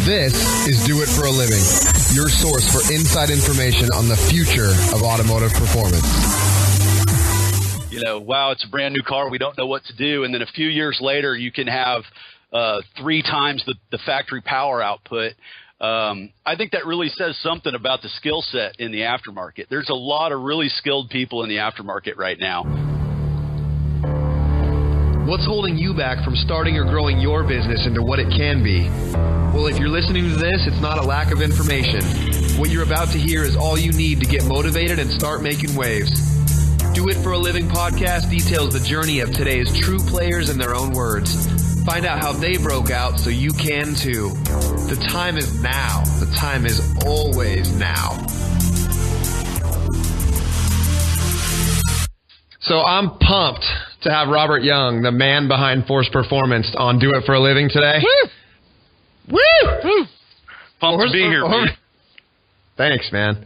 This is Do It For a Living, your source for inside information on the future of automotive performance. You know, wow, it's a brand new car. We don't know what to do. And then a few years later, you can have 3 times the factory power output. I think that really says something about the skill set in the aftermarket. There's a lot of really skilled people in the aftermarket right now. What's holding you back from starting or growing your business into what it can be? Well, if you're listening to this, it's not a lack of information. What you're about to hear is all you need to get motivated and start making waves. Do It For a Living podcast details the journey of today's true players in their own words. Find out how they broke out so you can too. The time is now. The time is always now. So I'm pumped to have Robert Young, the man behind Force Performance, on Do It For a Living today. Woo! Woo! Pumped to be here, man. Thanks, man.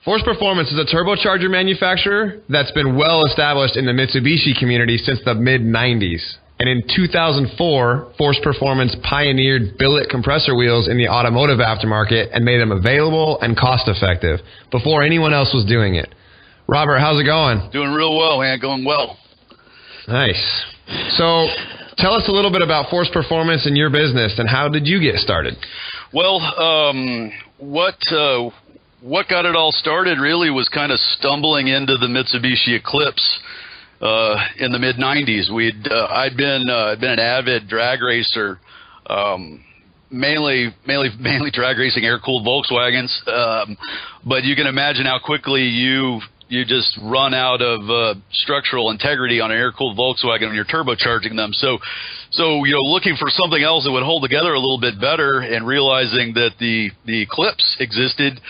Force Performance is a turbocharger manufacturer that's been well established in the Mitsubishi community since the mid-90s. And in 2004, Force Performance pioneered billet compressor wheels in the automotive aftermarket and made them available and cost-effective before anyone else was doing it. Robert, how's it going? Doing real well, man. Going well. Nice. So tell us a little bit about Force Performance and your business, and how did you get started? Well, what got it all started really was kind of stumbling into the Mitsubishi Eclipse in the mid-90s. I'd been an avid drag racer, mainly drag racing air-cooled Volkswagens, but you can imagine how quickly you just run out of structural integrity on an air-cooled Volkswagen when you're turbocharging them. So looking for something else that would hold together a little bit better, and realizing that the Eclipse existed,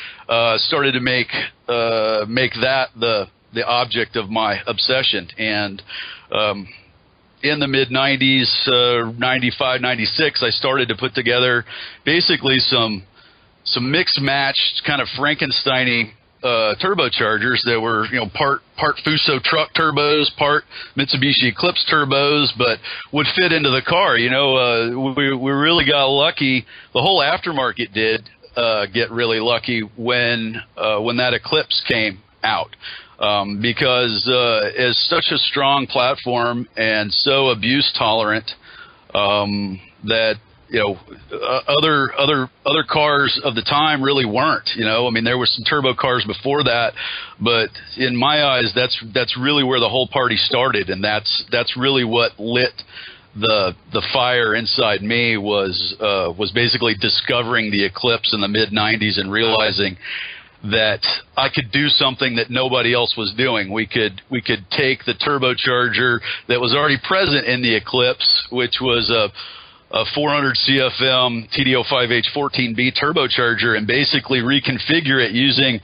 started to make that the object of my obsession. And in the mid-90s, 95, 96, I started to put together basically some mixed-matched kind of Frankenstein-y turbochargers that were, part Fuso truck turbos, part Mitsubishi Eclipse turbos, but would fit into the car. We really got lucky. The whole aftermarket did get really lucky when that Eclipse came out, because it's such a strong platform and so abuse tolerant that other cars of the time really weren't. There were some turbo cars before that, but in my eyes, that's really where the whole party started, and that's really what lit the fire inside me. Was basically discovering the Eclipse in the mid-90s and realizing that I could do something that nobody else was doing. We could take the turbocharger that was already present in the Eclipse, which was a 400 CFM TD05H14B turbocharger, and basically reconfigure it using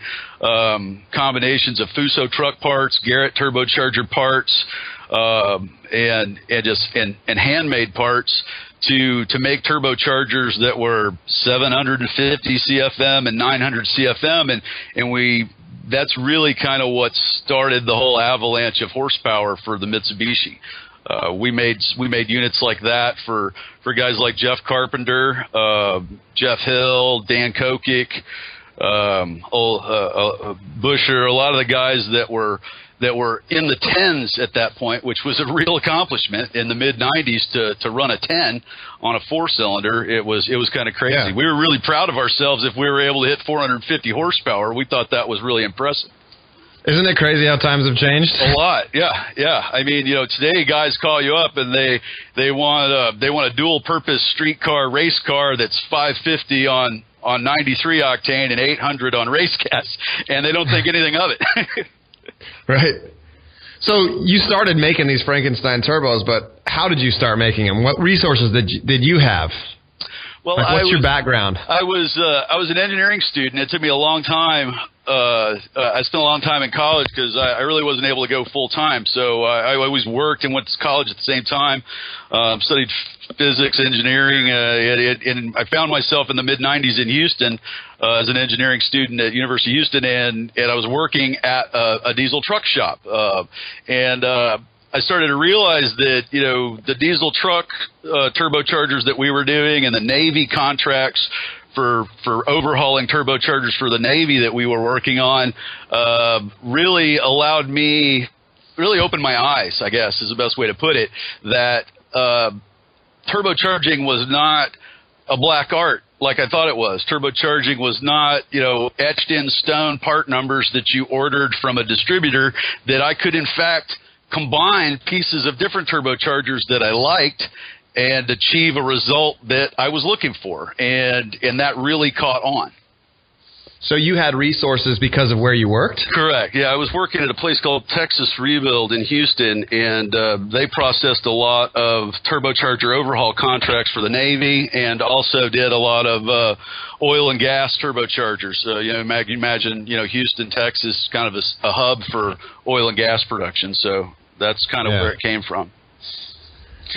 combinations of Fuso truck parts, Garrett turbocharger parts, and handmade parts to make turbochargers that were 750 CFM and 900 CFM, and that's really kind of what started the whole avalanche of horsepower for the Mitsubishi. We made units like that for guys like Jeff Carpenter, Jeff Hill, Dan Kokic, Busher, a lot of the guys that were in the tens at that point, which was a real accomplishment in the mid-90s to run a 10 on a 4-cylinder. It was kind of crazy. Yeah. We were really proud of ourselves if we were able to hit 450 horsepower. We thought that was really impressive. Isn't it crazy how times have changed? A lot, yeah. Today guys call you up and they want a dual-purpose street car, race car that's 550 on 93 octane and 800 on race gas, and they don't think anything of it. Right. So you started making these Frankenstein turbos, but how did you start making them? What resources did you have? Well, what's your background? I was an engineering student. It took me a long time. I spent a long time in college because I really wasn't able to go full time. So I always worked and went to college at the same time. Studied physics, engineering, and I found myself in the mid-90s in Houston as an engineering student at University of Houston, and I was working at a diesel truck shop. I started to realize that, the diesel truck turbochargers that we were doing and the Navy contracts for overhauling turbochargers for the Navy that we were working on really opened my eyes, I guess is the best way to put it, that turbocharging was not a black art like I thought it was. Turbocharging was not, etched in stone part numbers that you ordered from a distributor, that I could in fact combine pieces of different turbochargers that I liked and achieve a result that I was looking for. And that really caught on. So you had resources because of where you worked? Correct. Yeah, I was working at a place called Texas Rebuild in Houston, and they processed a lot of turbocharger overhaul contracts for the Navy, and also did a lot of oil and gas turbochargers. Imagine, Houston, Texas, kind of a hub for oil and gas production. So that's kind of where it came from.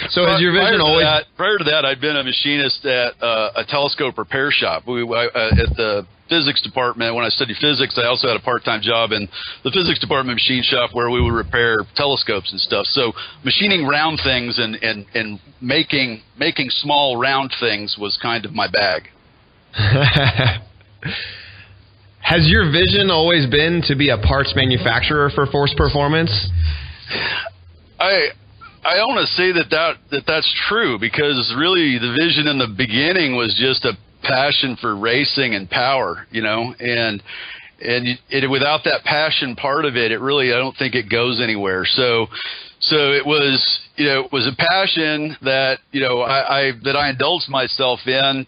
So has your vision always... Prior to that, I'd been a machinist at a telescope repair shop. At the physics department, when I studied physics, I also had a part-time job in the physics department machine shop where we would repair telescopes and stuff. So machining round things and making small round things was kind of my bag. Has your vision always been to be a parts manufacturer for Force Performance? I want to say that's true, because really the vision in the beginning was just a passion for racing and power, and without that passion part of it, I don't think it goes anywhere. So it was, it was a passion that, I indulged myself in,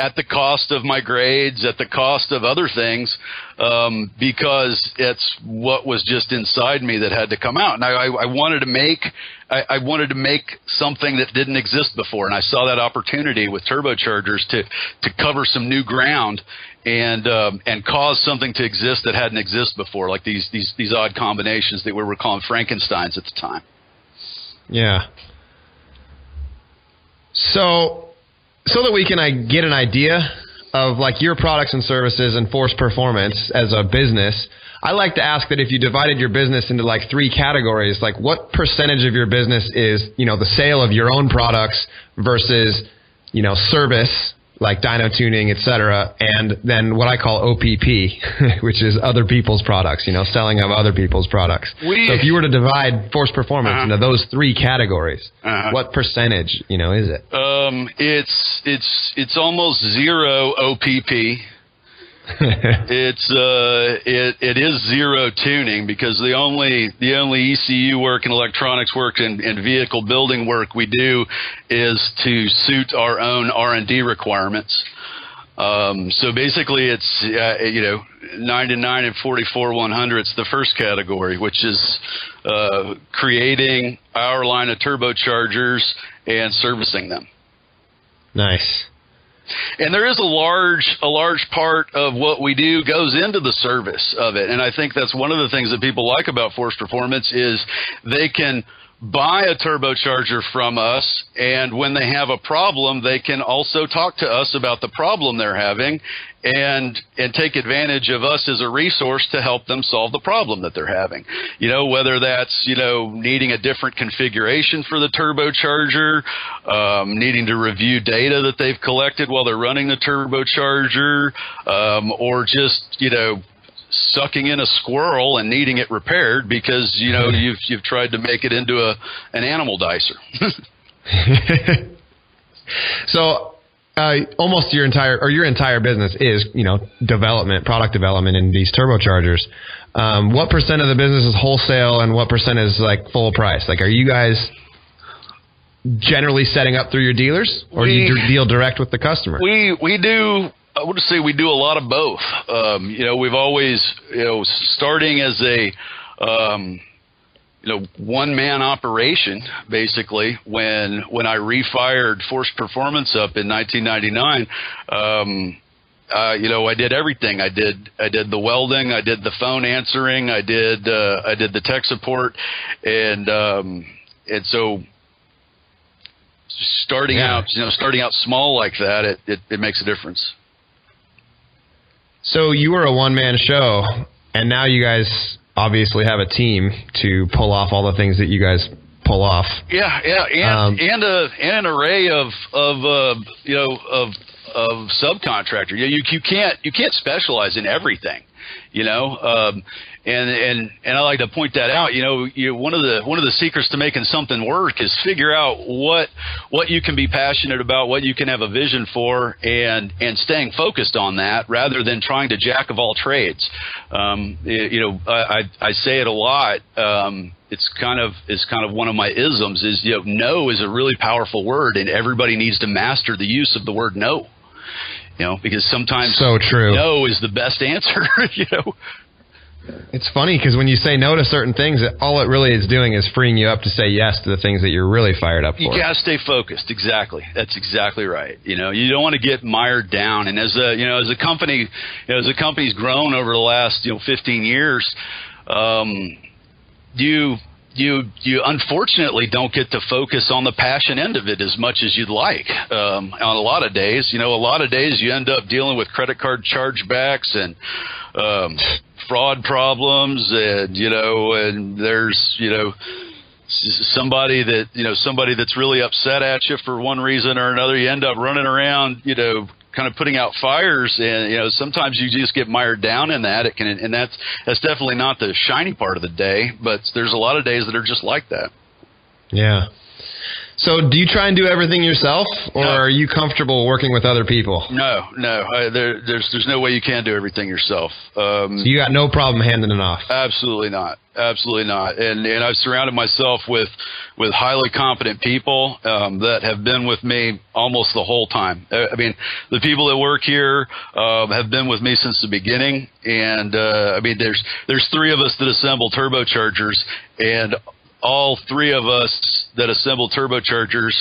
at the cost of my grades, at the cost of other things, because it's what was just inside me that had to come out. And I wanted to make something that didn't exist before, and I saw that opportunity with turbochargers to cover some new ground and cause something to exist that hadn't existed before, like these odd combinations that we were calling Frankensteins at the time. Yeah. So that we can get an idea of like your products and services and Force Performance as a business, I like to ask that if you divided your business into like 3 categories, like what percentage of your business is, the sale of your own products versus, service, like dyno tuning, etc., and then what I call OPP, which is other people's products, selling of other people's products. So if you were to divide Force Performance into those 3 categories, what percentage, is it? It's almost 0 OPP. It is 0 tuning, because the only ECU work and electronics work and vehicle building work we do is to suit our own R&D requirements. So basically it's 99 and 44 100ths the first category, which is creating our line of turbochargers and servicing them. Nice. And there is a large part of what we do goes into the service of it. And I think that's one of the things that people like about Force Performance is they can buy a turbocharger from us, and when they have a problem, they can also talk to us about the problem they're having and take advantage of us as a resource to help them solve the problem that they're having. Whether that's, needing a different configuration for the turbocharger, needing to review data that they've collected while they're running the turbocharger, or just, sucking in a squirrel and needing it repaired because, you've tried to make it into an animal dicer. So almost your entire business is, product development in these turbochargers. What percent of the business is wholesale and what percent is like full price? Like, are you guys generally setting up through your dealers, or do you deal direct with the customer? We do. I would say we do a lot of both. We've always, starting as a, one-man operation, basically, when I refired Force Performance up in 1999, I did everything. I did the welding, I did the phone answering, I did the tech support, and so starting out small like that, it makes a difference. So you were a one-man show, and now you guys obviously have a team to pull off all the things that you guys pull off. Yeah, and an array of subcontractor. You can't specialize in everything, and I like to point that out. One of the secrets to making something work is figure out what you can be passionate about, what you can have a vision for, and staying focused on that rather than trying to jack of all trades. I say it a lot. It's kind of one of my isms is, no is a really powerful word, and everybody needs to master the use of the word no. Because sometimes so true. No is the best answer. It's funny because when you say no to certain things, all it really is doing is freeing you up to say yes to the things that you're really fired up for. You gotta stay focused. Exactly. That's exactly right. You don't want to get mired down. And as a company, as the company's grown over the last 15 years, you unfortunately don't get to focus on the passion end of it as much as you'd like. On a lot of days, you end up dealing with credit card chargebacks and fraud problems, and there's somebody that's really upset at you for one reason or another. You end up running around, kind of putting out fires, and sometimes you just get mired down in that. And that's definitely not the shiny part of the day, but there's a lot of days that are just like that. Yeah. So do you try and do everything yourself, or are you comfortable working with other people? No. There's no way you can do everything yourself. So you got no problem handing it off? Absolutely not. And I've surrounded myself with highly competent people that have been with me almost the whole time. I mean, the people that work here have been with me since the beginning. And there's three of us that assemble turbochargers, and all three of us that assemble turbochargers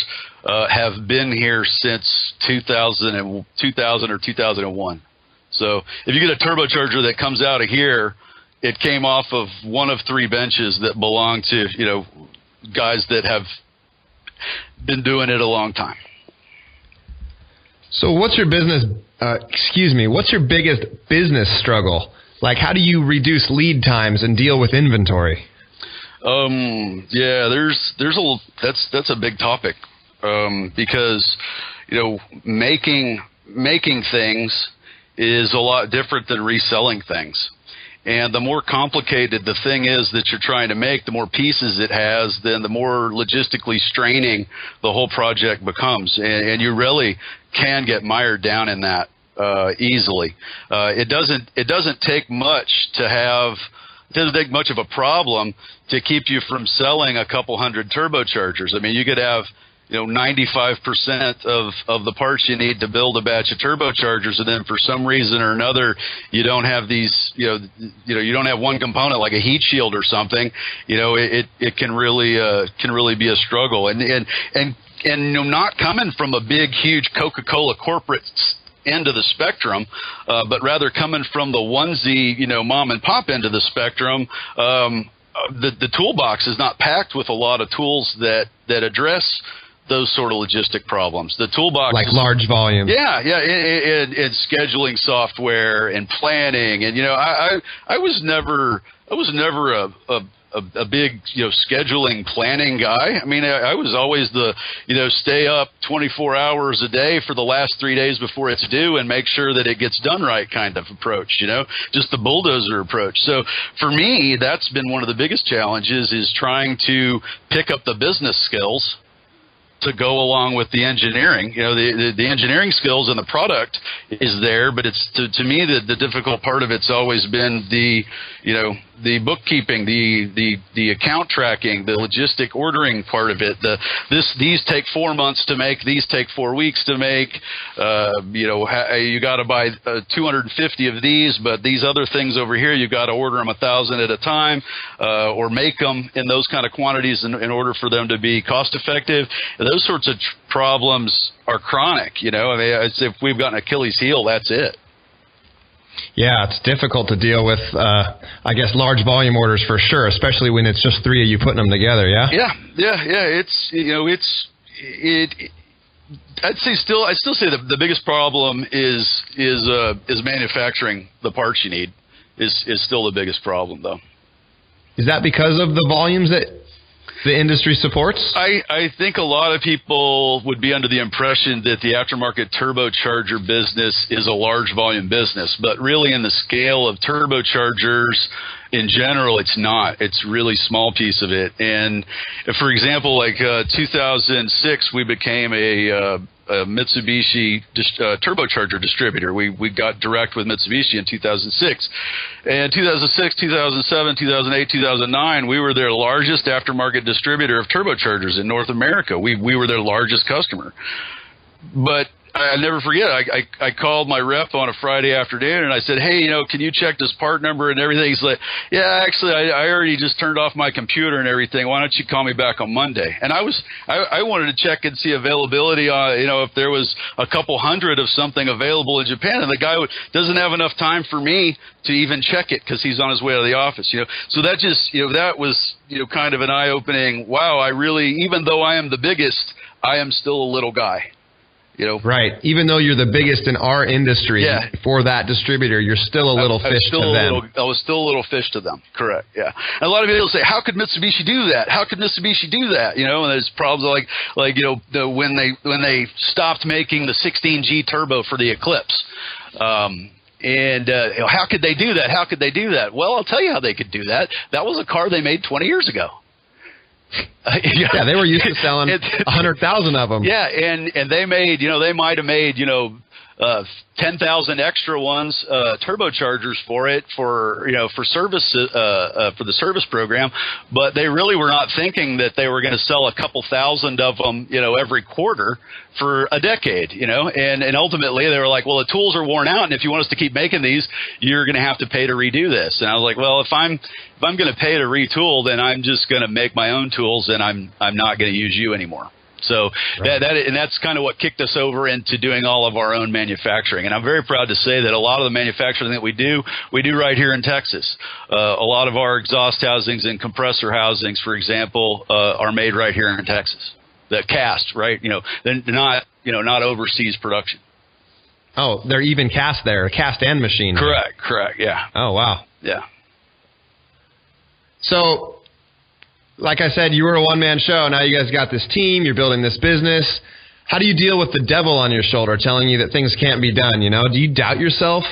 have been here since 2000 or 2001. So if you get a turbocharger that comes out of here, it came off of one of three benches that belong to, guys that have been doing it a long time. So what's your what's your biggest business struggle? Like, how do you reduce lead times and deal with inventory? That's a big topic, because, making things is a lot different than reselling things. And the more complicated the thing is that you're trying to make, the more pieces it has, then the more logistically straining the whole project becomes. And you really can get mired down in that, easily. It doesn't take much to have. It doesn't take much of a problem to keep you from selling a couple hundred turbochargers. I mean, you could have, 95% of the parts you need to build a batch of turbochargers, and then for some reason or another, you don't have these, you don't have one component like a heat shield or something. It can really be a struggle. And not coming from a big, huge Coca-Cola corporate end of the spectrum, but rather coming from the onesie, mom and pop end of the spectrum, the toolbox is not packed with a lot of tools that address those sort of logistic problems. The toolbox, like large volume. Yeah, and scheduling software and planning, and I was never a big scheduling planning guy. I mean, I was always the stay up 24 hours a day for the last 3 days before it's due and make sure that it gets done right kind of approach, just the bulldozer approach. So for me, that's been one of the biggest challenges, is trying to pick up the business skills to go along with the engineering. The engineering skills and the product is there, but it's to me the difficult part of it's always been the bookkeeping, the account tracking, the logistic ordering part of it. These take 4 months to make, these take 4 weeks to make. You got to buy 250 of these, but these other things over here, you got to order them 1,000 at a time, or make them in those kind of quantities in order for them to be cost effective. Those sorts of problems are chronic. If we've got an Achilles heel, that's it. Yeah, it's difficult to deal with, I guess, large volume orders for sure, especially when it's just three of you putting them together. Yeah. I'd still say the biggest problem is manufacturing the parts you need is still the biggest problem, though. Is that because of the volumes that the industry supports? I think a lot of people would be under the impression that the aftermarket turbocharger business is a large volume business, but really in the scale of turbochargers in general, it's not. It's a really small piece of it. And for example, like 2006, we became a Mitsubishi turbocharger distributor. We got direct with Mitsubishi in 2006. And 2006, 2007, 2008, 2009, we were their largest aftermarket distributor of turbochargers in North America. We were their largest customer. But I never forget, I called my rep on a Friday afternoon and I said, hey, can you check this part number and everything? He's like, yeah, actually, I already just turned off my computer and everything. Why don't you call me back on Monday? And I wanted to check and see availability on, if there was a couple hundred of something available in Japan. And the guy doesn't have enough time for me to even check it because he's on his way to the office, So that just, that was, kind of an eye-opening, wow, I really, even though I am the biggest, I am still a little guy. Right. Even though you're the biggest in our industry, for that distributor, you're still a little fish to them. I was still a little fish to them. Correct. Yeah. And a lot of people say, "How could Mitsubishi do that? How could Mitsubishi do that?" And there's problems like when they stopped making the 16G turbo for the Eclipse. And how could they do that? How could they do that? Well, I'll tell you how they could do that. That was a car they made 20 years ago. Yeah, they were used to selling 100,000 of them. Yeah, and they made, they might have made, 10,000 extra ones, turbochargers for it, for service, for the service program, but they really were not thinking that they were going to sell a couple thousand of them, every quarter for a decade, and ultimately they were like, well, the tools are worn out, and if you want us to keep making these, you're going to have to pay to redo this. And I was like, well, if I'm going to pay to retool, then I'm just going to make my own tools, and I'm not going to use you anymore. So that's kind of what kicked us over into doing all of our own manufacturing. And I'm very proud to say that a lot of the manufacturing that we do right here in Texas. A lot of our exhaust housings and compressor housings, for example, are made right here in Texas. The cast, right? They're not overseas production. Oh, they're even cast there, cast and machine. Correct. Yeah. Oh, wow. Yeah. So, like I said, you were a one-man show. Now you guys got this team. You're building this business. How do you deal with the devil on your shoulder telling you that things can't be done? Do you doubt yourself?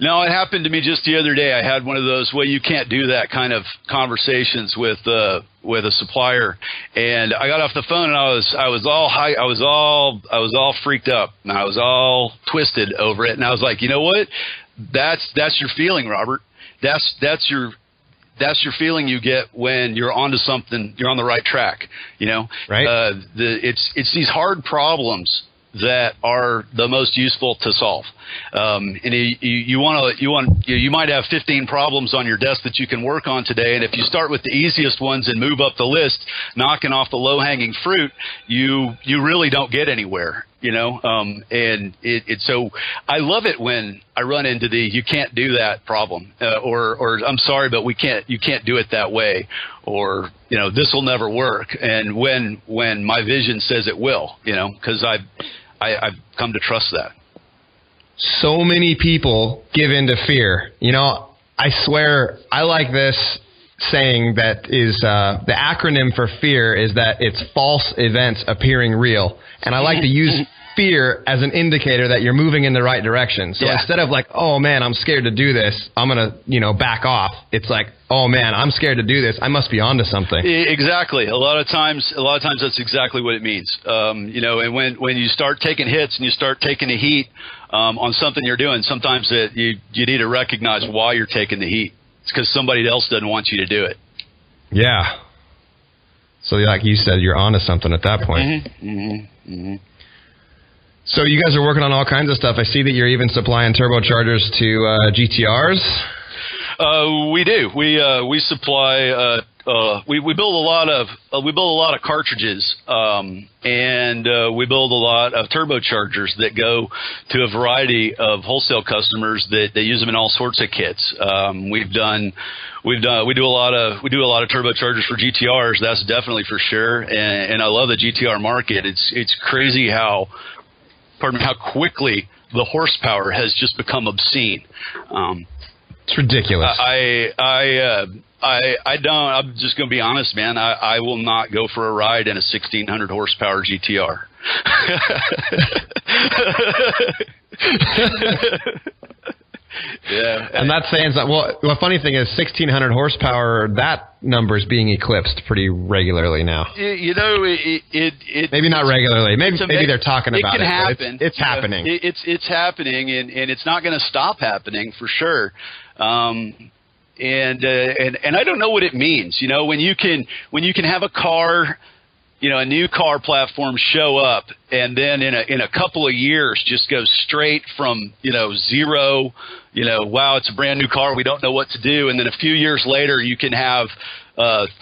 No, it happened to me just the other day. I had one of those, well, you can't do that kind of conversations with a supplier. And I got off the phone and I was all freaked up and I was all twisted over it. And I was like, you know what? That's your feeling, Robert. That's your feeling you get when you're onto something, you're on the right track, Right. It's these hard problems that are the most useful to solve. And you might have 15 problems on your desk that you can work on today. And if you start with the easiest ones and move up the list, knocking off the low hanging fruit, you really don't get anywhere. And so I love it when I run into the you can't do that problem, or I'm sorry, but you can't do it that way, or this will never work. And when my vision says it will, because I've come to trust that. So many people give in to fear. I swear I like this saying that is the acronym for fear is that it's false events appearing real. And I like to use fear as an indicator that you're moving in the right direction. So instead of like, oh man, I'm scared to do this, I'm going to, back off. It's like, oh man, I'm scared to do this. I must be onto something. Exactly. A lot of times that's exactly what it means. And when you start taking hits and you start taking the heat on something you're doing, sometimes you need to recognize why you're taking the heat. It's because somebody else doesn't want you to do it. Yeah. So like you said, you're onto something at that point. Mm-hmm. Mm-hmm. Mm-hmm. So you guys are working on all kinds of stuff. I see that you're even supplying turbochargers to GTRs. We do. We supply. We build a lot of cartridges, and we build a lot of turbochargers that go to a variety of wholesale customers that use them in all sorts of kits. We do a lot of turbochargers for GTRs. That's definitely for sure. And I love the GTR market. It's crazy how quickly the horsepower has just become obscene. It's ridiculous. I don't. I'm just going to be honest, man. I will not go for a ride in a 1600 horsepower GTR. Yeah, and that's saying something. Well, the funny thing is, 1600 horsepower, that number is being eclipsed pretty regularly now. You know, it maybe not regularly. Maybe they're talking about it. It can happen. It's happening. It's happening, and it's not going to stop happening for sure. And I don't know what it means. You know, when you can have a car, you know, a new car platform show up, and then in a couple of years just go straight from, you know, zero, you know, wow, it's a brand new car, we don't know what to do, and then a few years later you can have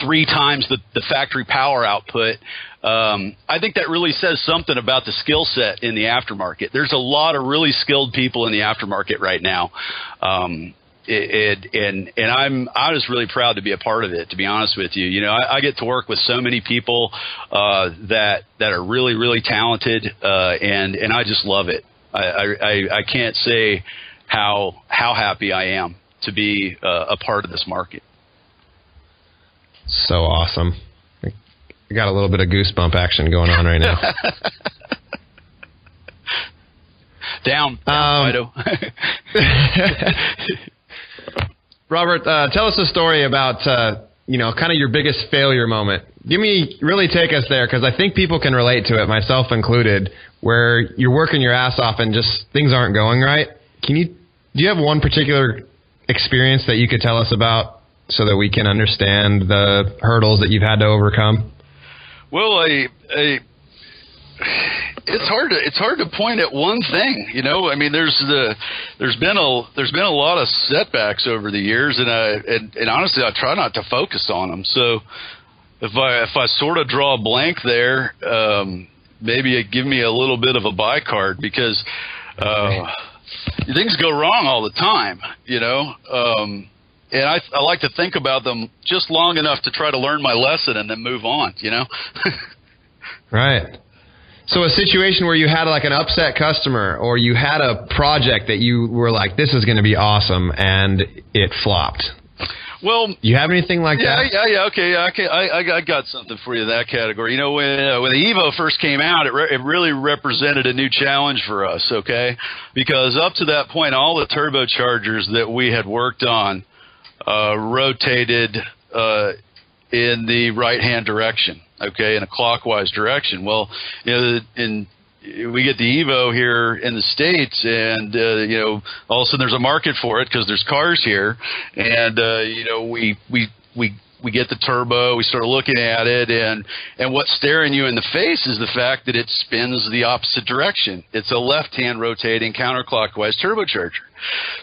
3 times the factory power output. I think that really says something about the skill set in the aftermarket. There's a lot of really skilled people in the aftermarket right now. And I'm just really proud to be a part of it, to be honest with you. You know, I get to work with so many people that are really, really talented, and I just love it. I can't say how happy I am to be a part of this market. So awesome. I got a little bit of goosebump action going on right now. Down, Fido. Robert, tell us a story about, you know, kind of your biggest failure moment. Really take us there, because I think people can relate to it, myself included, where you're working your ass off and just things aren't going right. Do you have one particular experience that you could tell us about so that we can understand the hurdles that you've had to overcome? Well, it's hard to point at one thing, you know. I mean, there's been a lot of setbacks over the years, and honestly, I try not to focus on them. So if I sort of draw a blank there, maybe it give me a little bit of a buy card, because things go wrong all the time, you know. And I like to think about them just long enough to try to learn my lesson and then move on, you know. Right. So a situation where you had like an upset customer, or you had a project that you were like, this is going to be awesome, and it flopped. Well, you have anything like that? Yeah, okay. I got something for you in that category. You know, when the Evo first came out, it really represented a new challenge for us, okay? Because up to that point, all the turbochargers that we had worked on rotated in the right-hand direction. Okay, in a clockwise direction. Well, you know, we get the Evo here in the States, and you know, all of a sudden there's a market for it because there's cars here, and you know, we get the turbo, we start looking at it, and what's staring you in the face is the fact that it spins the opposite direction. It's a left-hand rotating counterclockwise turbocharger.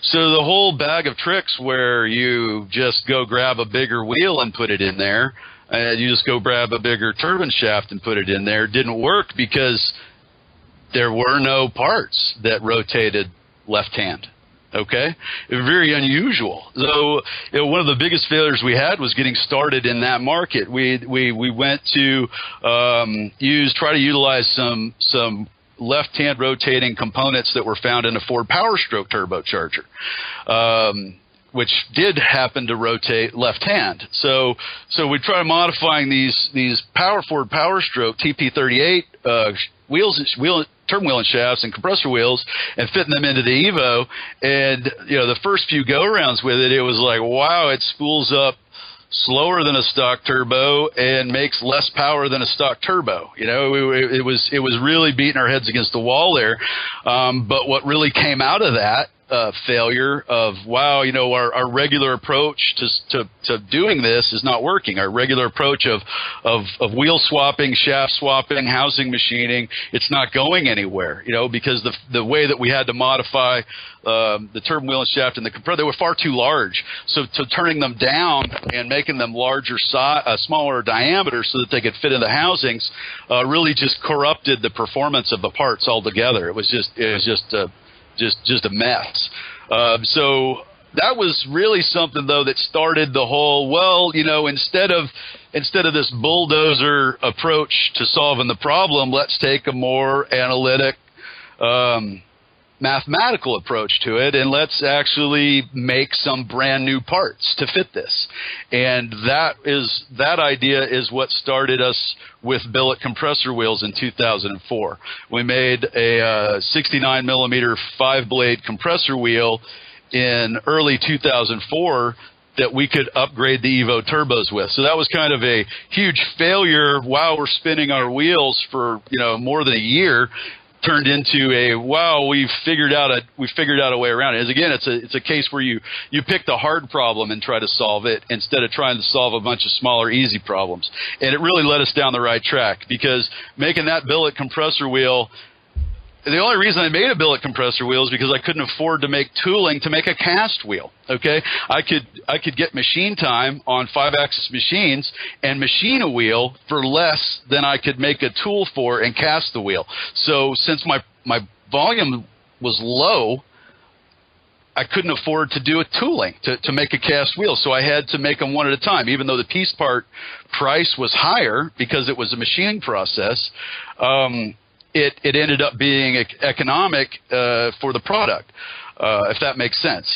So the whole bag of tricks where you just go grab a bigger wheel and put it in there, and you just go grab a bigger turbine shaft and put it in there, didn't work because there were no parts that rotated left-hand. Okay, it was very unusual. So, you know, one of the biggest failures we had was getting started in that market. We went to try to utilize some left-hand rotating components that were found in a Ford Power Stroke turbocharger, which did happen to rotate left-hand. So we tried modifying these Ford Power Stroke TP38 turn wheel and shafts and compressor wheels and fitting them into the Evo. And, you know, the first few go-arounds with it, it was like, wow, it spools up slower than a stock turbo and makes less power than a stock turbo. You know, it was really beating our heads against the wall there. But what really came out of that failure of, wow, you know, our regular approach to doing this is not working. Our regular approach of wheel swapping, shaft swapping, housing machining, it's not going anywhere, you know, because the way that we had to modify the turbine wheel and shaft and the compressor, they were far too large. So turning them down and making them larger smaller diameter so that they could fit in the housings really just corrupted the performance of the parts altogether. It was just a mess. So that was really something, though, that started the whole, well, you know, instead of this bulldozer approach to solving the problem, let's take a more analytic, mathematical approach to it, and let's actually make some brand new parts to fit this. And that idea is what started us with billet compressor wheels in 2004. We made a 69 millimeter 5-blade compressor wheel in early 2004 that we could upgrade the Evo turbos with. So that was kind of a huge failure while we're spinning our wheels for, more than a year. Turned into a wow, we figured out a way around it. As again, it's a case where you pick the hard problem and try to solve it instead of trying to solve a bunch of smaller, easy problems. And it really led us down the right track, because making that billet compressor wheel, the only reason I made a billet compressor wheel is because I couldn't afford to make tooling to make a cast wheel. Okay, I could get machine time on 5-axis machines and machine a wheel for less than I could make a tool for and cast the wheel. So since my volume was low, I couldn't afford to do a tooling to make a cast wheel. So I had to make them one at a time, even though the piece part price was higher because it was a machining process. It ended up being economic for the product, if that makes sense.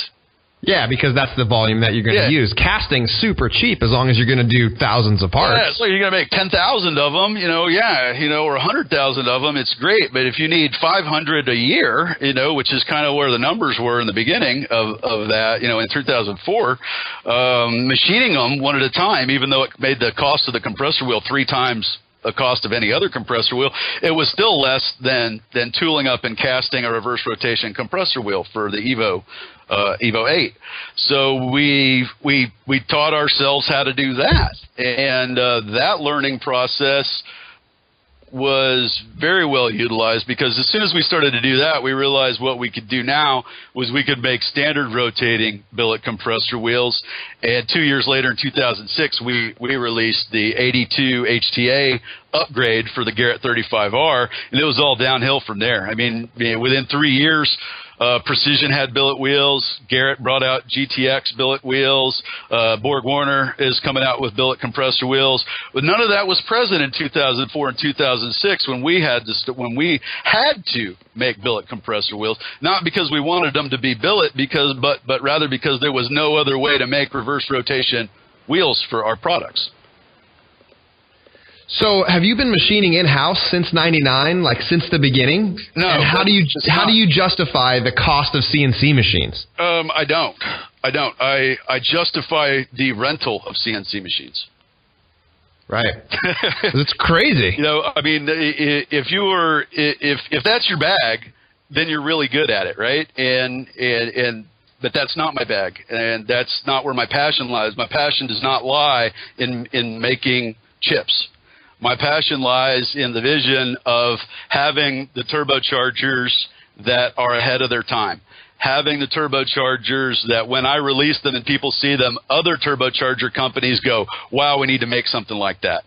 Yeah, because that's the volume that you're going to use. Casting's super cheap as long as you're going to do thousands of parts. Yeah, so you're going to make 10,000 of them, or 100,000 of them, it's great. But if you need 500 a year, which is kind of where the numbers were in the beginning of that, in 2004, machining them one at a time, even though it made the cost of the compressor wheel 3 times the cost of any other compressor wheel, it was still less than tooling up and casting a reverse rotation compressor wheel for the Evo 8. So we taught ourselves how to do that, and that learning process was very well utilized, because as soon as we started to do that, we realized what we could do now was we could make standard rotating billet compressor wheels. And 2 years later, in 2006, we released the 82 HTA upgrade for the Garrett 35R, and it was all downhill from there. I mean, within 3 years, Precision had billet wheels. Garrett brought out GTX billet wheels. Borg Warner is coming out with billet compressor wheels. But none of that was present in 2004 and 2006 when we had to make billet compressor wheels. Not because we wanted them to be billet, but rather because there was no other way to make reverse rotation wheels for our products. So, have you been machining in-house since '99, like since the beginning? No. And how do you justify the cost of CNC machines? I don't. I justify the rental of CNC machines. Right. It's crazy. I mean, if that's your bag, then you're really good at it, right? But that's not my bag, and that's not where my passion lies. My passion does not lie in making chips. My passion lies in the vision of having the turbochargers that are ahead of their time. Having the turbochargers that when I release them and people see them, other turbocharger companies go, wow, we need to make something like that.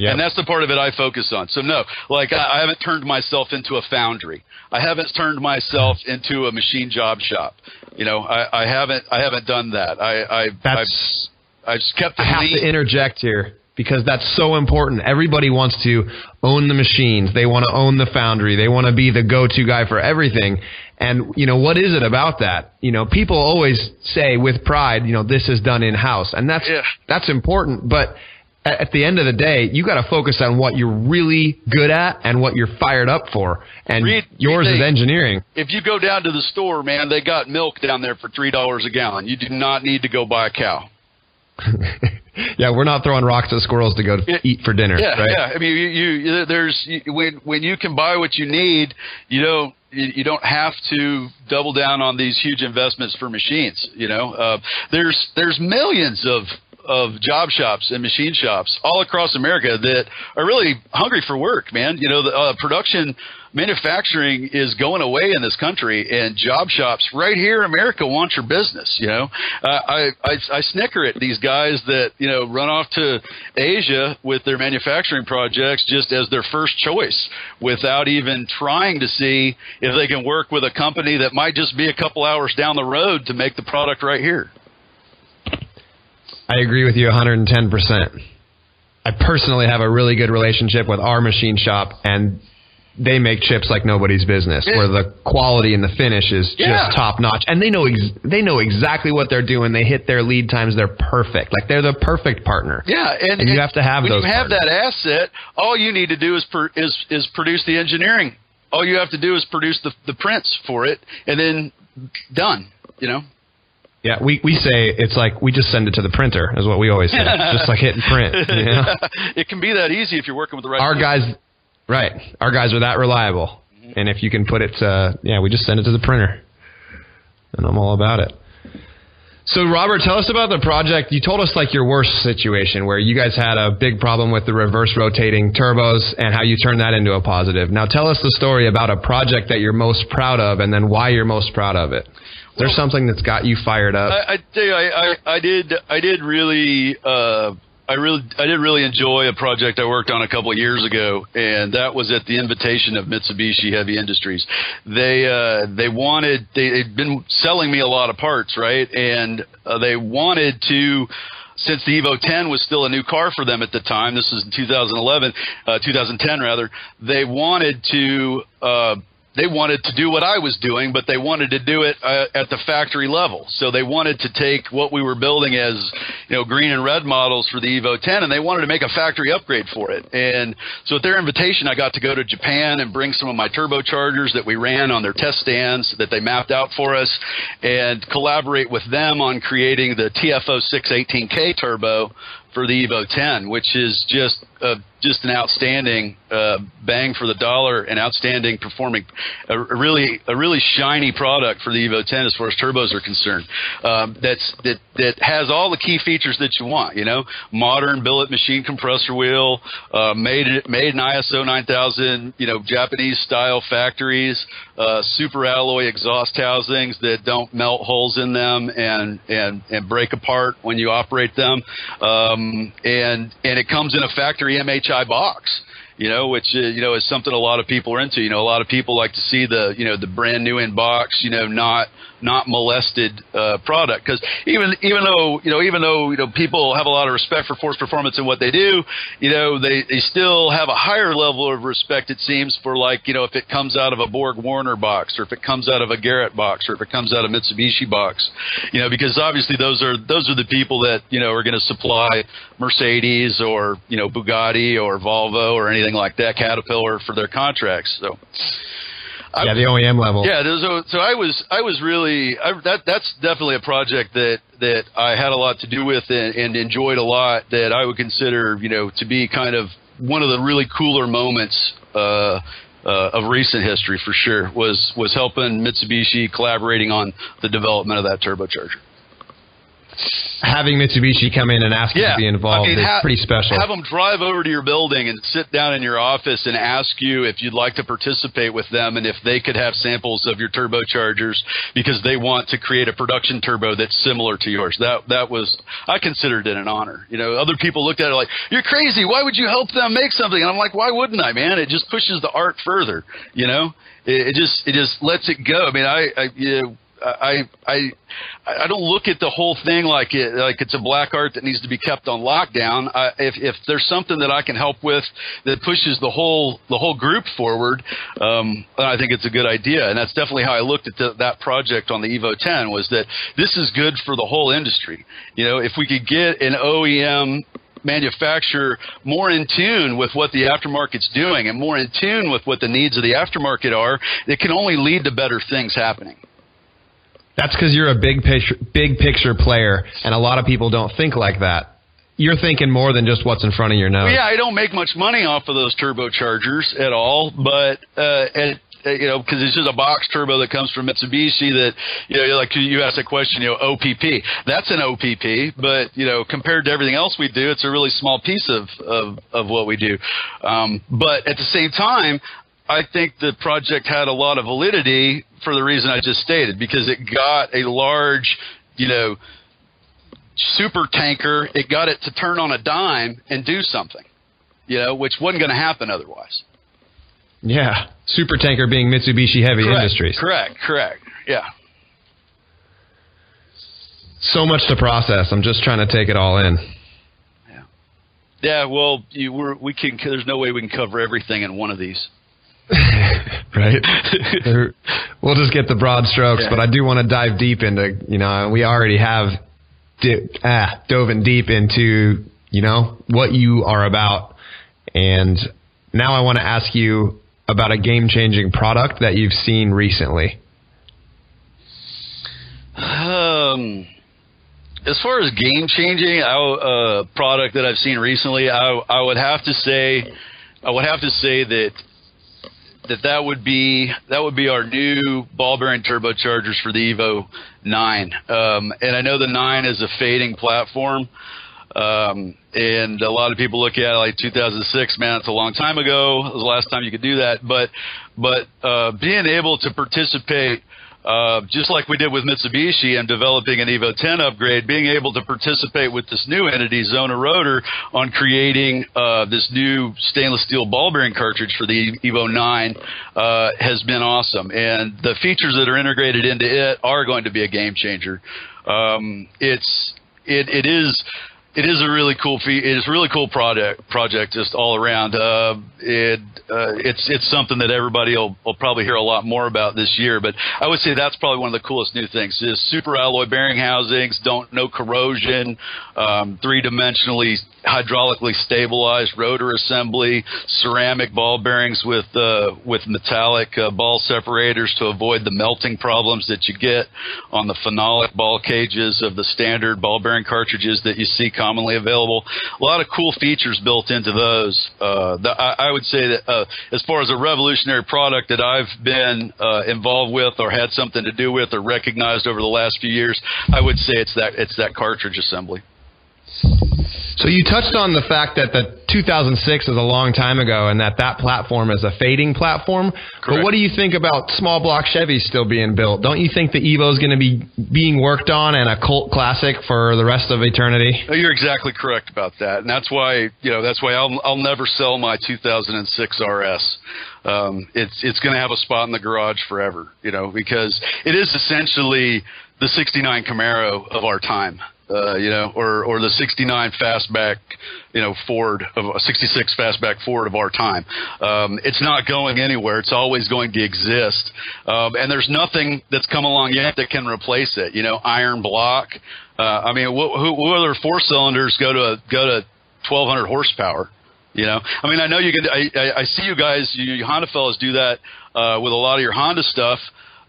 Yep. And that's the part of it I focus on. So no, I haven't turned myself into a foundry. I haven't turned myself into a machine job shop. I haven't done that. I've just kept it I have lean. To interject here, because that's so important. Everybody wants to own the machines. They want to own the foundry. They want to be the go-to guy for everything. And, what is it about that? People always say with pride, this is done in-house. And that's important. But at the end of the day, you got to focus on what you're really good at and what you're fired up for. And yours is engineering. If you go down to the store, man, they got milk down there for $3 a gallon. You do not need to go buy a cow. Yeah, we're not throwing rocks at squirrels to go eat for dinner. Yeah, right? Yeah. I mean, when you can buy what you need, you don't have to double down on these huge investments for machines. There's millions of job shops and machine shops all across America that are really hungry for work, man. The production manufacturing is going away in this country, and job shops right here in America want your business. I snicker at these guys that run off to Asia with their manufacturing projects just as their first choice, without even trying to see if they can work with a company that might just be a couple hours down the road to make the product right here. I agree with you 110%. I personally have a really good relationship with our machine shop, and they make chips like nobody's business, where the quality and the finish is just top notch, and they know exactly what they're doing. They hit their lead times. They're perfect. Like, they're the perfect partner. Yeah, and you have to have when those. When you have partners. that asset, all you need to do is produce the engineering. All you have to do is produce the prints for it, and then done. You know. Yeah, we say it's like we just send it to the printer, is what we always say. It's just like hit and print. You know? It can be that easy if you're working with the right Our people. Our guys are that reliable. Mm-hmm. And if you can put it to, we just send it to the printer. And I'm all about it. So, Robert, tell us about the project. You told us, like, your worst situation where you guys had a big problem with the reverse rotating turbos and how you turned that into a positive. Now, tell us the story about a project that you're most proud of and then why you're most proud of it. There's something that's got you fired up. I tell you, I did really enjoy a project I worked on a couple of years ago, and that was at the invitation of Mitsubishi Heavy Industries. They'd been selling me a lot of parts, right? And they wanted to, since the Evo 10 was still a new car for them at the time, this is in 2010 rather, they wanted to do what I was doing, but they wanted to do it at the factory level. So they wanted to take what we were building as, green and red models for the Evo 10, and they wanted to make a factory upgrade for it. And so at their invitation, I got to go to Japan and bring some of my turbochargers that we ran on their test stands that they mapped out for us, and collaborate with them on creating the TFO 618K turbo for the Evo 10, which is just an outstanding bang for the dollar and outstanding performing, a really shiny product for the Evo 10 as far as turbos are concerned. That has all the key features that you want. Modern billet machine compressor wheel, made in ISO 9000, Japanese style factories, super alloy exhaust housings that don't melt holes in them and break apart when you operate them. And it comes in a factory MHI box, which is something a lot of people are into. A lot of people like to see the brand new in box, not molested product, because even though people have a lot of respect for Force Performance and what they do, they still have a higher level of respect, it seems, for if it comes out of a Borg Warner box, or if it comes out of a Garrett box, or if it comes out of a Mitsubishi box, because obviously those are the people that are going to supply Mercedes or Bugatti or Volvo or anything like that, Caterpillar, for their contracts. So. The OEM level. Yeah, so I was really that's definitely a project that I had a lot to do with and enjoyed a lot, that I would consider to be kind of one of the really cooler moments of recent history for sure. Was helping Mitsubishi, collaborating on the development of that turbocharger. Having Mitsubishi come in and ask you to be involved is pretty special. Have them drive over to your building and sit down in your office and ask you if you'd like to participate with them and if they could have samples of your turbochargers, because they want to create a production turbo that's similar to yours. That was, I considered it an honor. Other people looked at it like, you're crazy. Why would you help them make something? And I'm like, why wouldn't I, man? It just pushes the art further. It just lets it go. I mean, I don't look at the whole thing like it's a black art that needs to be kept on lockdown. If there's something that I can help with that pushes the whole group forward, I think it's a good idea. And that's definitely how I looked at that project on the Evo 10, was that this is good for the whole industry. If we could get an OEM manufacturer more in tune with what the aftermarket's doing and more in tune with what the needs of the aftermarket are, it can only lead to better things happening. That's because you're a big picture player, and a lot of people don't think like that. You're thinking more than just what's in front of your nose. Well, yeah, I don't make much money off of those turbochargers at all, but because it's just a box turbo that comes from Mitsubishi that, like you asked a question, OPP. That's an OPP, but, compared to everything else we do, it's a really small piece of what we do. But at the same time, I think the project had a lot of validity for the reason I just stated, because it got a large, super tanker. It got it to turn on a dime and do something, which wasn't going to happen otherwise. Yeah. Super tanker being Mitsubishi Heavy Industries. Correct. Yeah. So much to process. I'm just trying to take it all in. Yeah. Well, there's no way we can cover everything in one of these. Right. We'll just get the broad strokes, but I do want to dive deep into, we already have dove in deep into, what you are about. And now I want to ask you about a game-changing product that you've seen recently. As far as game-changing product that I've seen recently, I would have to say that would be our new ball bearing turbochargers for the Evo 9. And I know the 9 is a fading platform. And a lot of people look at it like 2006, man, it's a long time ago. It was the last time you could do that. But being able to participate, just like we did with Mitsubishi and developing an Evo 10 upgrade, being able to participate with this new entity, Zona Rotor, on creating this new stainless steel ball bearing cartridge for the Evo 9 has been awesome. And the features that are integrated into it are going to be a game changer. It is a really cool it is a really cool project just all around. It's something that everybody will probably hear a lot more about this year, but I would say that's probably one of the coolest new things is super alloy bearing housings, no corrosion, three-dimensionally hydraulically stabilized rotor assembly, ceramic ball bearings with metallic ball separators to avoid the melting problems that you get on the phenolic ball cages of the standard ball bearing cartridges that you see commonly available. A lot of cool features built into those. I would say that as far as a revolutionary product that I've been involved with or had something to do with or recognized over the last few years, I would say it's that cartridge assembly. So you touched on the fact that the 2006 is a long time ago and that platform is a fading platform. Correct. But what do you think about small block Chevys still being built? Don't you think the Evo is going to be being worked on and a cult classic for the rest of eternity? You're exactly correct about that. And that's why I'll never sell my 2006 RS. It's going to have a spot in the garage forever, because it is essentially the 69 Camaro of our time. Or the 69 fastback, Ford, a 66 fastback Ford of our time. It's not going anywhere. It's always going to exist. And there's nothing that's come along yet that can replace it. Iron block. What other four cylinders go to 1,200 horsepower? I know you can. I see you guys, you Honda fellas, do that with a lot of your Honda stuff.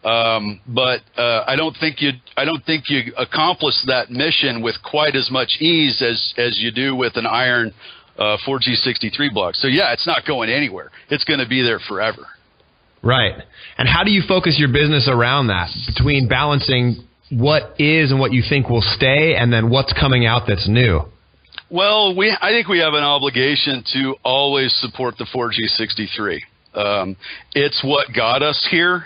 But I don't think you accomplish that mission with quite as much ease as you do with an iron 4G63 block. So yeah, it's not going anywhere. It's going to be there forever. Right. And how do you focus your business around that, between balancing what is and what you think will stay, and then what's coming out that's new? Well, I think we have an obligation to always support the 4G63. It's what got us here.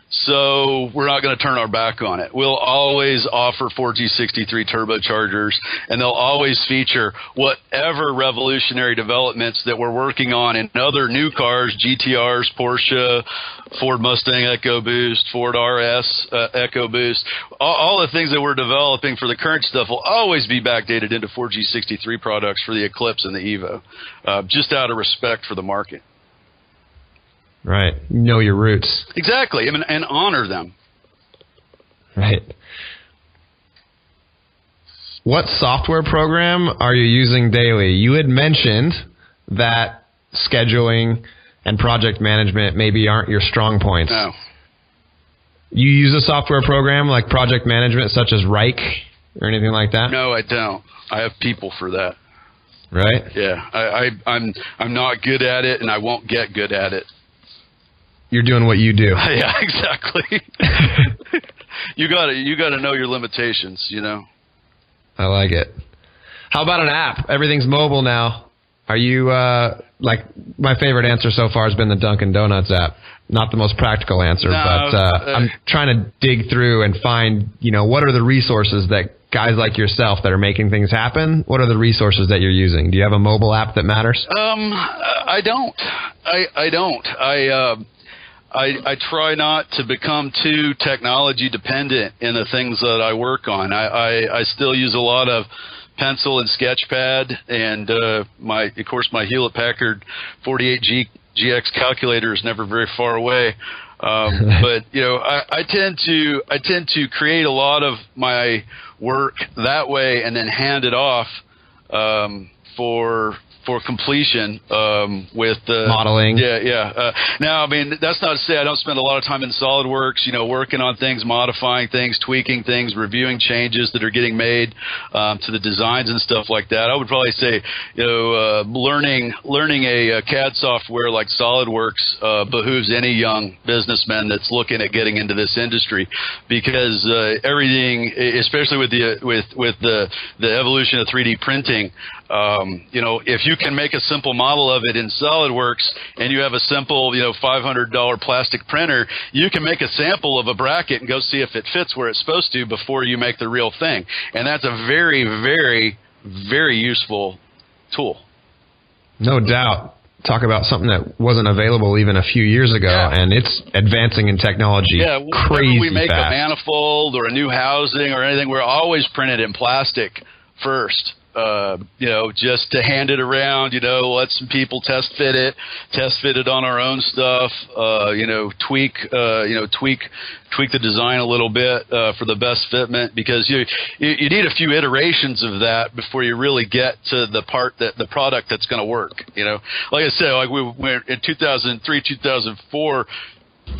So we're not going to turn our back on it. We'll always offer 4G63 turbochargers, and they'll always feature whatever revolutionary developments that we're working on in other new cars, GTRs, Porsche, Ford Mustang EcoBoost, Ford RS EcoBoost. All the things that we're developing for the current stuff will always be backdated into 4G63 products for the Eclipse and the Evo, just out of respect for the market. Right. Know your roots. Exactly. And honor them. Right. What software program are you using daily? You had mentioned that scheduling and project management maybe aren't your strong points. No. You use a software program like project management such as Reich or anything like that? No, I don't. I have people for that. Right? Yeah. I'm not good at it, and I won't get good at it. You're doing what you do. Yeah, exactly. You got to know your limitations, I like it. How about an app? Everything's mobile now. Are you like my favorite answer so far has been the Dunkin' Donuts app. Not the most practical answer, but I'm trying to dig through and find, what are the resources that guys like yourself that are making things happen? What are the resources that you're using? Do you have a mobile app that matters? I don't. I don't. I try not to become too technology dependent in the things that I work on. I still use a lot of pencil and sketch pad and my Hewlett Packard 48G GX calculator is never very far away. But I tend to create a lot of my work that way and then hand it off for completion with modeling. Now, I mean, that's not to say I don't spend a lot of time in SolidWorks, working on things, modifying things, tweaking things, reviewing changes that are getting made to the designs and stuff like that. I would probably say, learning a CAD software like SolidWorks behooves any young businessman that's looking at getting into this industry, because everything, especially with the evolution of 3D printing, if you can make a simple model of it in SolidWorks and you have a simple, $500 plastic printer, you can make a sample of a bracket and go see if it fits where it's supposed to before you make the real thing. And that's a very, very, very useful tool. No doubt. Talk about something that wasn't available even a few years ago, and it's advancing in technology. Yeah, crazy whenever we make fast. A manifold or a new housing or anything, we're always printed in plastic first. Just to hand it around, let some people test fit it on our own stuff, tweak the design a little bit for the best fitment, because you need a few iterations of that before you really get to the product that's going to work. Like I said, like we in 2003, 2004.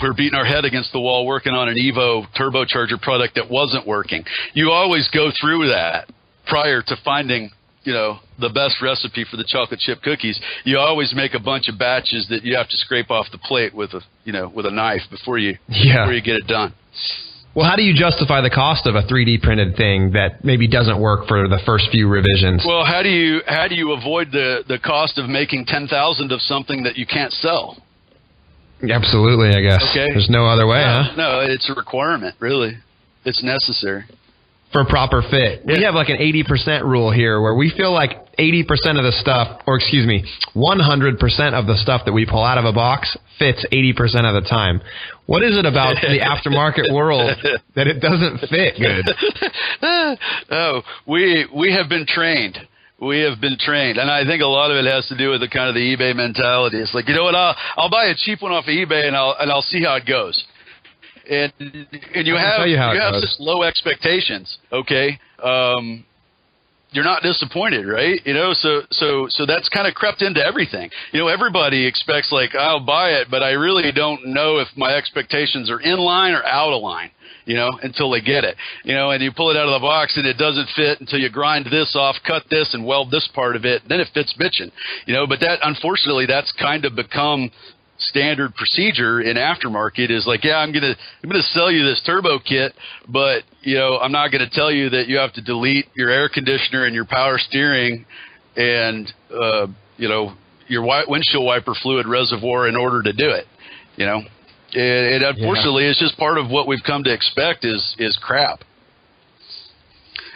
We're beating our head against the wall working on an Evo turbocharger product that wasn't working. You always go through that prior to finding, the best recipe for the chocolate chip cookies. You always make a bunch of batches that you have to scrape off the plate with a knife before you get it done. Well, how do you justify the cost of a 3D printed thing that maybe doesn't work for the first few revisions? Well, how do you avoid the cost of making 10,000 of something that you can't sell? Absolutely, I guess. Okay. There's no other way, huh? No, it's a requirement, really. It's necessary. For proper fit. We have like an 80% rule here where we feel like 80% of the stuff, 100% of the stuff that we pull out of a box fits 80% of the time. What is it about the aftermarket world that it doesn't fit good? Oh, we have been trained. We have been trained, and I think a lot of it has to do with the kind of the eBay mentality. It's like, what, I'll buy a cheap one off of eBay and I'll see how it goes. And you have such low expectations, okay? You're not disappointed, right? So that's kind of crept into everything. Everybody expects, like, I'll buy it, but I really don't know if my expectations are in line or out of line, until they get it. And you pull it out of the box and it doesn't fit until you grind this off, cut this, and weld this part of it. Then it fits bitchin'. But that, unfortunately, that's kind of become standard procedure in aftermarket. Is like, I'm gonna sell you this turbo kit, but I'm not gonna tell you that you have to delete your air conditioner and your power steering and your windshield wiper fluid reservoir in order to do it. And unfortunately, it's just part of what we've come to expect is crap.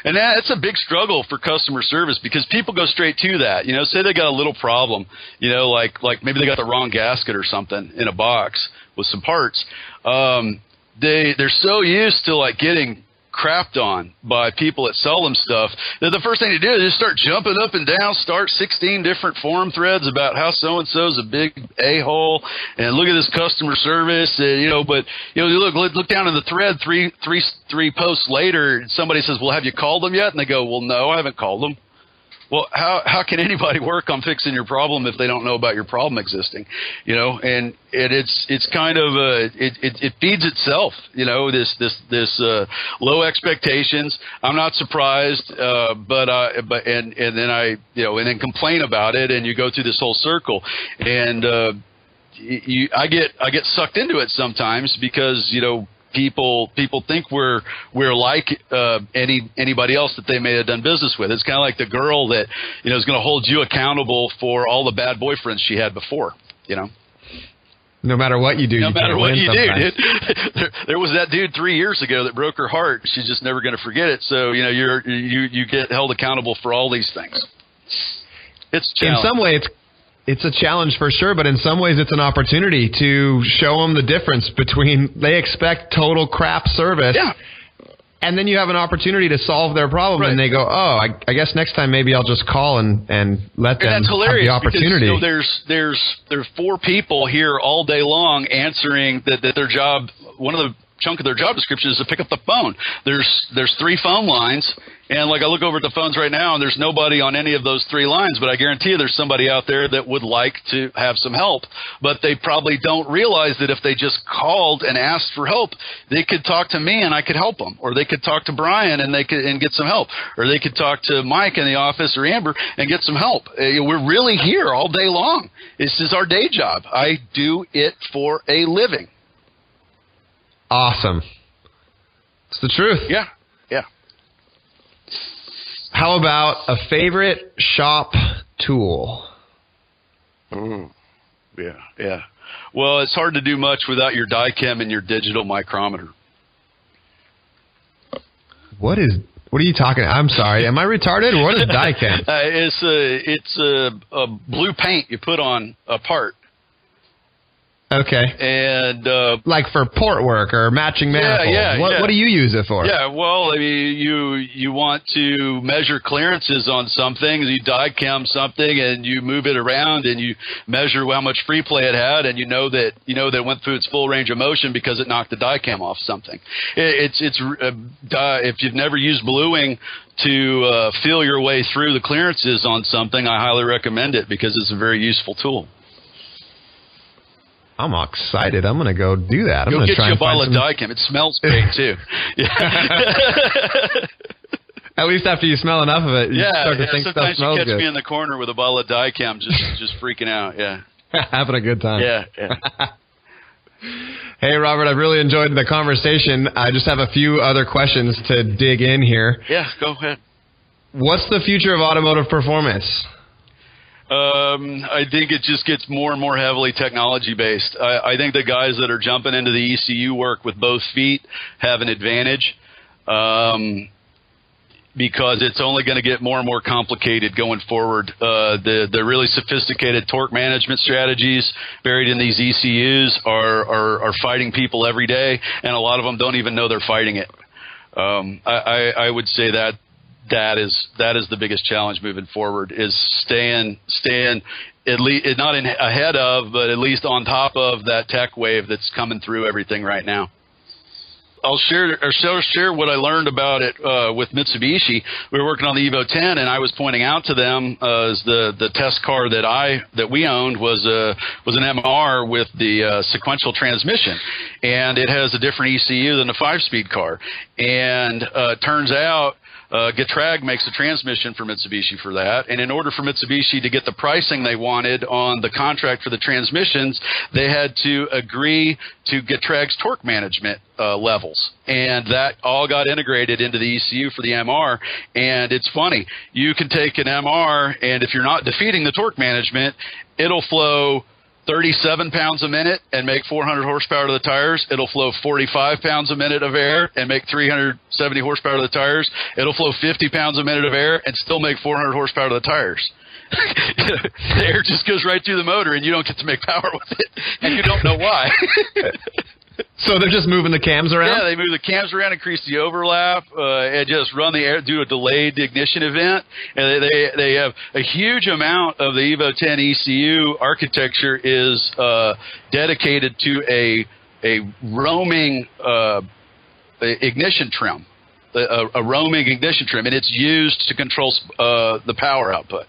And that's a big struggle for customer service, because people go straight to that. Say they got a little problem, like maybe they got the wrong gasket or something in a box with some parts. They're so used to like getting crapped on by people that sell them stuff that the first thing to do is just start jumping up and down, start 16 different forum threads about how so-and-so's a big a-hole, and look at this customer service, and, but look down in the thread, three posts later, somebody says, well, have you called them yet? And they go, well, no, I haven't called them. Well, how can anybody work on fixing your problem if they don't know about your problem existing? And it's kind of it feeds itself. This low expectations. I'm not surprised, but then I and then complain about it, and you go through this whole circle, and I get sucked into it sometimes because people think we're like anybody else that they may have done business with. It's kind of like the girl that is going to hold you accountable for all the bad boyfriends she had before. No matter what you do, no matter what you do, sometimes. Dude. There was that dude 3 years ago that broke her heart. She's just never going to forget it. So you get held accountable for all these things. It's a challenge. In some way, it's a challenge for sure, but in some ways it's an opportunity to show them the difference between they expect total crap service And then you have an opportunity to solve their problem, and they go, "Oh, I guess next time maybe I'll just call and let them that's hilarious have the opportunity." Because, there's 4 people here all day long answering that their job. One of the chunk of their job description is to pick up the phone. There's 3 phone lines, and like I look over at the phones right now, and there's nobody on any of those 3 lines. But I guarantee you, there's somebody out there that would like to have some help, but they probably don't realize that if they just called and asked for help, they could talk to me and I could help them, or they could talk to Brian and get some help, or they could talk to Mike in the office or Amber and get some help. We're really here all day long. This is our day job. I do it for a living. Awesome. It's the truth. Yeah. How about a favorite shop tool? Yeah. Well, it's hard to do much without your die chem and your digital micrometer. What are you talking? I'm sorry. Am I retarded? What is die chem? It's a blue paint you put on a part. Okay. And like for port work or matching manifolds. What do you use it for? Yeah, well, I mean, you want to measure clearances on something, you die chem something, and you move it around, and you measure how much free play it had, and you know that it went through its full range of motion because it knocked the die chem off something. If you've never used bluing to feel your way through the clearances on something, I highly recommend it because it's a very useful tool. I'm all excited. I'm going to go do that. I'm Go going to get you a bottle of die chem. It smells great, too. At least after you smell enough of it, you start to think stuff sometimes smells you catch good. me in the corner with a bottle of die chem just freaking out, yeah. Having a good time. Yeah. Hey, Robert, I've really enjoyed the conversation. I just have a few other questions to dig in here. Yeah, go ahead. What's the future of automotive performance? I think it just gets more and more heavily technology-based. I think the guys that are jumping into the ECU work with both feet have an advantage because it's only going to get more and more complicated going forward. The really sophisticated torque management strategies buried in these ECUs are fighting people every day, and a lot of them don't even know they're fighting it. I would say that is the biggest challenge moving forward, is staying at least not ahead of, but at least on top of that tech wave that's coming through everything right now. I'll share what I learned about it with Mitsubishi. We were working on the Evo 10, and I was pointing out to them as the test car that we owned was an MR with the sequential transmission, and it has a different ECU than the 5-speed car. And turns out Getrag makes a transmission for Mitsubishi for that, and in order for Mitsubishi to get the pricing they wanted on the contract for the transmissions, they had to agree to Getrag's torque management levels, and that all got integrated into the ECU for the MR. And it's funny, you can take an MR, and if you're not defeating the torque management, it'll flow 37 pounds a minute and make 400 horsepower to the tires. It'll flow 45 pounds a minute of air and make 370 horsepower to the tires. It'll flow 50 pounds a minute of air and still make 400 horsepower to the tires. The air just goes right through the motor, and you don't get to make power with it, and you don't know why. So they're just moving the cams around? Yeah, they move the cams around, increase the overlap, and just run the air, do a delayed ignition event. And they have a huge amount of the Evo 10 ECU architecture is dedicated to a roaming ignition trim, a roaming ignition trim, and it's used to control the power output.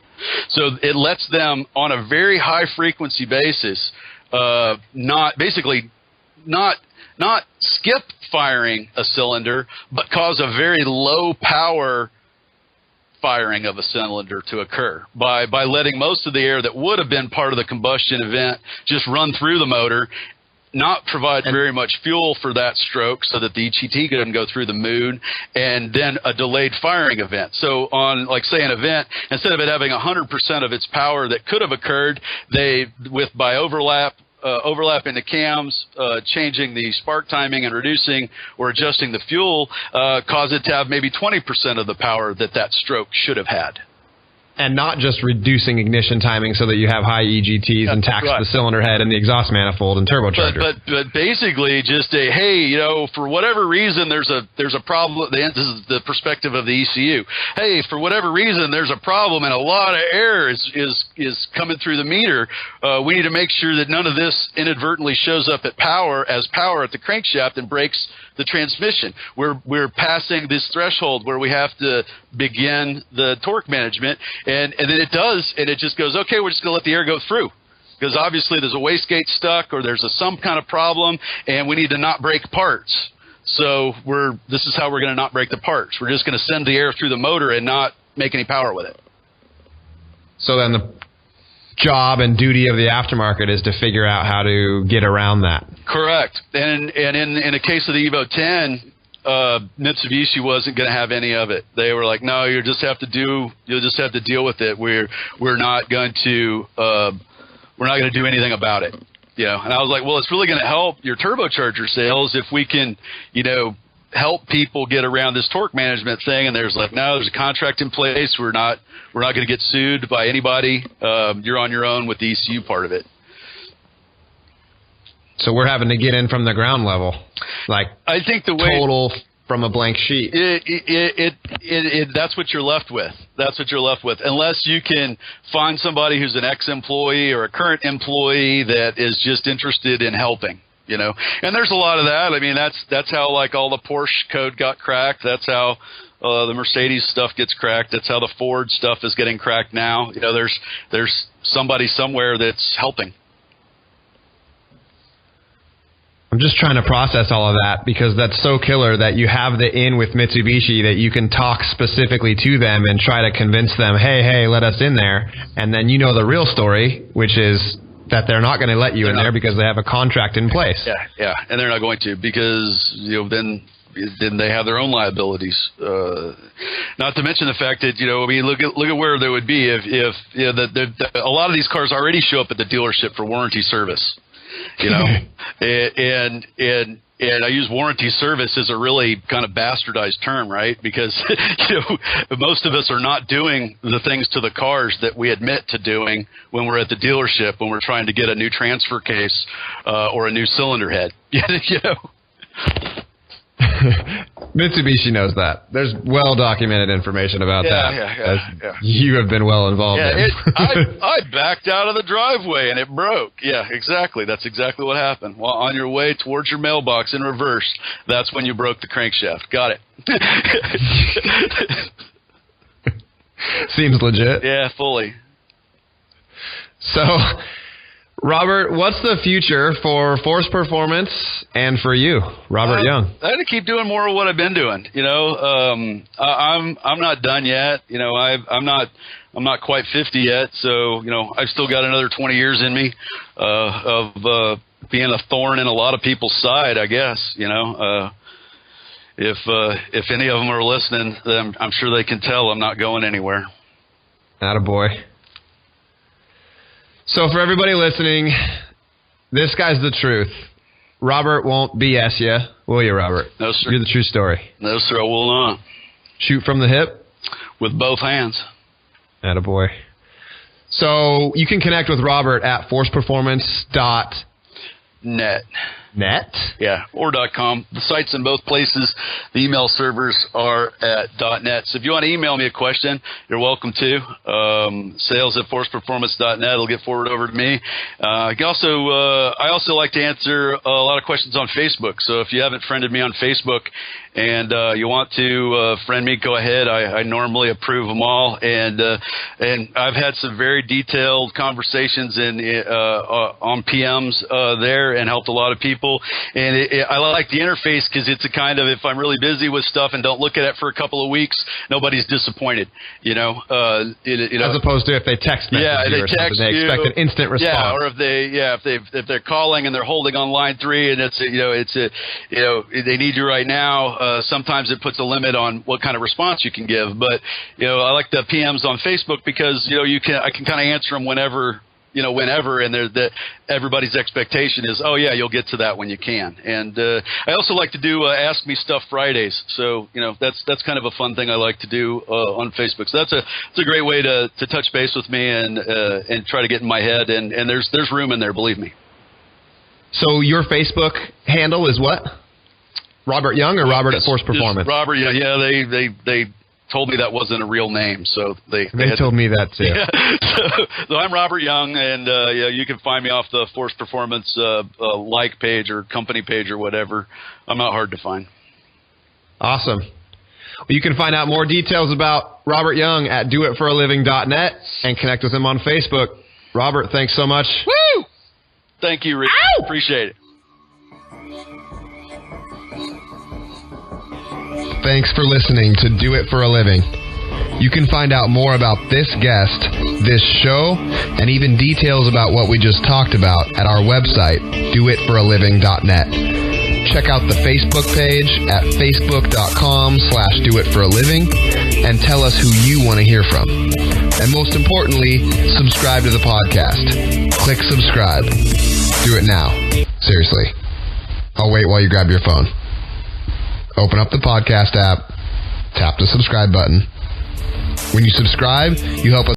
So it lets them, on a very high frequency basis, not skip firing a cylinder, but cause a very low power firing of a cylinder to occur by letting most of the air that would have been part of the combustion event just run through the motor, not provide very much fuel for that stroke so that the EGT couldn't go through the moon, and then a delayed firing event. So on, like, say, an event, instead of it having 100% of its power that could have occurred, by overlapping the cams, changing the spark timing and reducing or adjusting the fuel, cause it to have maybe 20% of the power that stroke should have had. And not just reducing ignition timing so that you have high EGTs and tax the cylinder head and the exhaust manifold and turbocharger. But basically just hey, for whatever reason there's a problem. This is the perspective of the ECU. Hey, for whatever reason there's a problem and a lot of air is coming through the meter. We need to make sure that none of this inadvertently shows up at power at the crankshaft and breaks the transmission. We're passing this threshold where we have to begin the torque management, and then it does, and it just goes, okay, we're just going to let the air go through, because obviously there's a wastegate stuck or there's some kind of problem, and we need to not break parts. So this is how we're going to not break the parts. We're just going to send the air through the motor and not make any power with it. So then the job and duty of the aftermarket is to figure out how to get around that. Correct. And in the case of the Evo 10, Mitsubishi wasn't going to have any of it. They were like, no, you'll just have to deal with it. We're not going to do anything about it. And I was like, well, it's really going to help your turbocharger sales if we can, help people get around this torque management thing. And there's like, no, there's a contract in place. We're not going to get sued by anybody. You're on your own with the ECU part of it. So we're having to get in from the ground level, like I think the way total from a blank sheet. That's what you're left with. That's what you're left with, unless you can find somebody who's an ex-employee or a current employee that is just interested in helping. And there's a lot of that. I mean, that's how like all the Porsche code got cracked. That's how the Mercedes stuff gets cracked. That's how the Ford stuff is getting cracked now. There's somebody somewhere that's helping. I'm just trying to process all of that, because that's so killer that you have the in with Mitsubishi that you can talk specifically to them and try to convince them, hey, let us in there. And then the real story, which is that they're not going to let you in there because they have a contract in place. Yeah, and they're not going to, because then they have their own liabilities. Not to mention the fact that look at where they would be if a lot of these cars already show up at the dealership for warranty service. And I use warranty service as a really kind of bastardized term, right? Because most of us are not doing the things to the cars that we admit to doing when we're at the dealership, when we're trying to get a new transfer case or a new cylinder head. Mitsubishi knows that. There's well-documented information about that. Yeah. You have been well involved in. I backed out of the driveway and it broke. Yeah, exactly. That's exactly what happened. While on your way towards your mailbox in reverse, that's when you broke the crankshaft. Got it. Seems legit. Yeah, fully. So, Robert, what's the future for Force Performance and for you, Robert Young? I'm gonna keep doing more of what I've been doing. I'm not done yet. I'm not quite 50 yet, so I've still got another 20 years in me of being a thorn in a lot of people's side, I guess. If any of them are listening, then I'm sure they can tell I'm not going anywhere. Attaboy. So for everybody listening, this guy's the truth. Robert won't BS you, will you, Robert? No, sir. You're the true story. No, sir, I will not. Shoot from the hip? With both hands. Attaboy. So you can connect with Robert at forceperformance.net. Net? Yeah, or .com. The site's in both places. The email servers are at .net. So if you want to email me a question, you're welcome to. Sales at forceperformance.net. It'll get forwarded over to me. I also like to answer a lot of questions on Facebook. So if you haven't friended me on Facebook and you want to friend me, go ahead. I normally approve them all. And I've had some very detailed conversations on PMs there and helped a lot of people. And I like the interface because it's a kind of, if I'm really busy with stuff and don't look at it for a couple of weeks, nobody's disappointed, As opposed to if they text message you or something, they expect an instant response. Yeah, or if they're calling and they're holding on line 3 and they need you right now. Sometimes it puts a limit on what kind of response you can give. But I like the PMs on Facebook because I can kind of answer them whenever whenever, and everybody's expectation is, oh yeah, you'll get to that when you can. And I also like to do Ask Me Stuff Fridays, so that's kind of a fun thing I like to do on Facebook. So it's a great way to touch base with me and try to get in my head, and there's room in there, believe me. So your Facebook handle is what? Robert Young or Robert at Force Performance? Robert, yeah. They told me that wasn't a real name, so they told me that too. Yeah. So I'm Robert Young, and you can find me off the Force Performance like page or company page or whatever. I'm not hard to find. Awesome. Well, you can find out more details about Robert Young at doitforaliving.net and connect with him on Facebook. Robert, thanks so much. Woo! Thank you, Rick. Ow! Appreciate it. Thanks for listening to Do It for a Living. You can find out more about this guest, this show, and even details about what we just talked about at our website, doitforaliving.net. Check out the Facebook page at facebook.com/doitforaliving and tell us who you want to hear from. And most importantly, subscribe to the podcast. Click subscribe. Do it now. Seriously. I'll wait while you grab your phone. Open up the podcast app, tap the subscribe button. When you subscribe, you help us